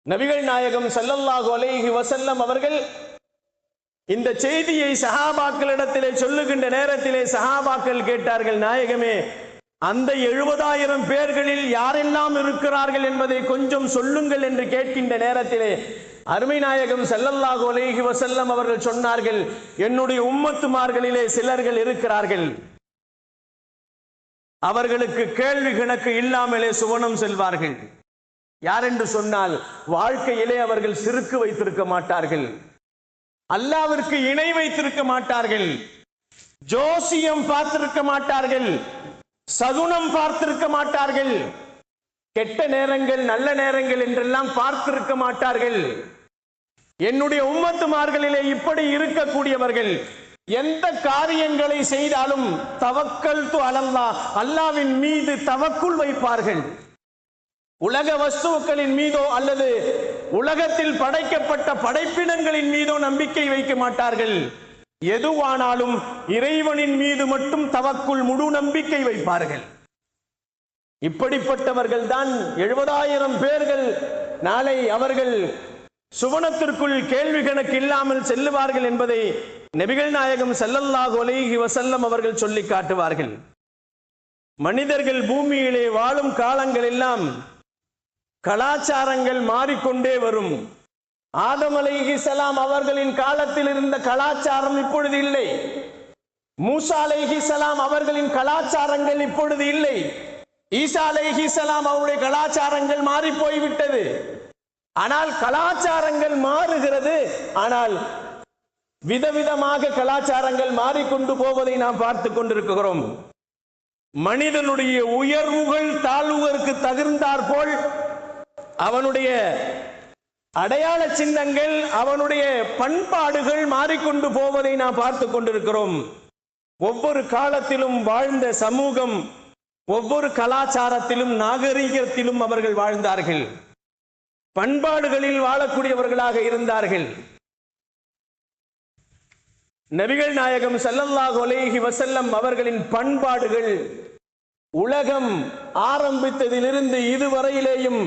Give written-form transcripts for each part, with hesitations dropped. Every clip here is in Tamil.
நபிகள் நாயகம் ஸல்லல்லாஹு அலைஹி வஸல்லம் அவர்கள் இந்த செய்தியை சஹாபாக்களிடத்திலே சொல்லுகின்ற நேரத்திலே சஹாபாக்கள் கேட்டார்கள், நாயகமே, அந்த 70,000 பேர்களில் யாரெல்லாம் இருக்கிறார்கள் என்பதை கொஞ்சம் சொல்லுங்கள் என்று கேட்கின்ற நேரத்திலே அருமை நாயகம் ஸல்லல்லாஹு அலைஹி வஸல்லம் அவர்கள் சொன்னார்கள், என்னுடைய உம்மத்துமார்களிலே சிலர்கள் இருக்கிறார்கள், அவர்களுக்கு கேள்வி கணக்கு இல்லாமலே சுவனம் செல்வார்கள். யார் என்று சொன்னால், வாழ்க்கையிலே அவர்கள் சிறுக்கு வைத்திருக்க மாட்டார்கள், அல்லாஹ்விற்கு இணை வைத்திருக்க மாட்டார்கள், ஜோசியம் பார்த்திருக்க மாட்டார்கள், சகுனம் பார்த்திருக்க மாட்டார்கள், கெட்ட நேரங்கள் நல்ல நேரங்கள் என்றெல்லாம் பார்த்திருக்க மாட்டார்கள். என்னுடைய உம்மத்துமார்களிலே இப்படி இருக்கக்கூடியவர்கள் எந்த காரியங்களை செய்தாலும் தவக்கல்து அலல்லாஹ், அல்லாஹ்வின் மீது தவக்குல் வைப்பார்கள். உலக வஸ்துக்களின் மீதோ அல்லது உலகத்தில் படைக்கப்பட்ட படைப்பினங்களின் மீதோ நம்பிக்கை வைக்க மாட்டார்கள். எதுவானாலும் இறைவனின் மீது மட்டும் தவக்குல், முழு நம்பிக்கை வைப்பார்கள். இப்படிப்பட்டவர்கள் தான் 70,000 பேர்கள் நாளை அவர்கள் சுவனத்திற்குள் கேள்வி கணக்கு இல்லாமல் செல்லுவார்கள் என்பதை நபிகள் நாயகம் ஸல்லல்லாஹு அலைஹி வஸல்லம் அவர்கள் சொல்லி காட்டுவார்கள். மனிதர்கள் பூமியிலே வாழும் காலங்கள் எல்லாம் கலாச்சாரங்கள் மாறிக்கொண்டே வரும். ஆதம் அலைஹிஸ்ஸலாம் அவர்களின் காலத்தில் இருந்த கலாச்சாரம் இப்பொழுது இல்லை. மூசா அலைஹிஸ்ஸலாம் அவர்களின் கலாச்சாரங்கள் இப்பொழுது இல்லை. ஈசா அலைஹிஸ்ஸலாம் அவருடைய கலாச்சாரங்கள் மாறி போய்விட்டது. ஆனால் கலாச்சாரங்கள் மாறுகிறது. ஆனால் விதவிதமாக கலாச்சாரங்கள் மாறிக்கொண்டு போவதை நாம் பார்த்து கொண்டிருக்கிறோம். மனிதனுடைய உயர்வுகள் தாழ்வுகளுக்கு தகுந்தாற் போல் அவனுடைய அடையாள சின்னங்கள், அவனுடைய பண்பாடுகள் மாறிக்கொண்டு போவதை நாம் பார்த்து கொண்டிருக்கிறோம். ஒவ்வொரு காலத்திலும் வாழ்ந்த சமூகம், ஒவ்வொரு கலாச்சாரத்திலும் நாகரிகத்திலும் அவர்கள் வாழ்ந்தார்கள், பண்பாடுகளில் வாழக்கூடியவர்களாக இருந்தார்கள். நபிகள் நாயகம் ஸல்லல்லாஹு அலைஹி வஸல்லம் அவர்களின் பண்பாடுகள் உலகம் ஆரம்பித்ததிலிருந்து இதுவரையிலேயும்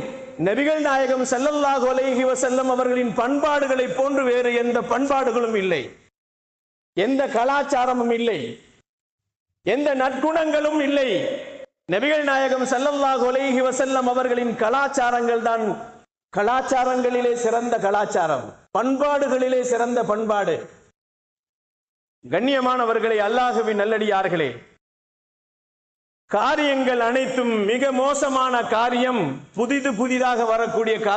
நபிகள் நாயகம் ஸல்லல்லாஹு அலைஹி வஸல்லம் அவர்களின் பண்பாடுகளை போன்று வேறு எந்த பண்பாடுகளும் இல்லை, எந்த கலாச்சாரமும் இல்லை, எந்த நற்குணங்களும் இல்லை. நபிகள் நாயகம் ஸல்லல்லாஹு அலைஹி வஸல்லம் அவர்களின் கலாச்சாரங்கள் தான் கலாச்சாரங்களிலே சிறந்த கலாச்சாரம், பண்பாடுகளிலே சிறந்த பண்பாடு. கண்ணியமானவர்களே, அல்லாஹ்வின் நல்லடியார்களே, காரியங்கள் அனைத்தும் மிக மோசமான காரியம் புதிதாக வரக்கூடிய காரியம்.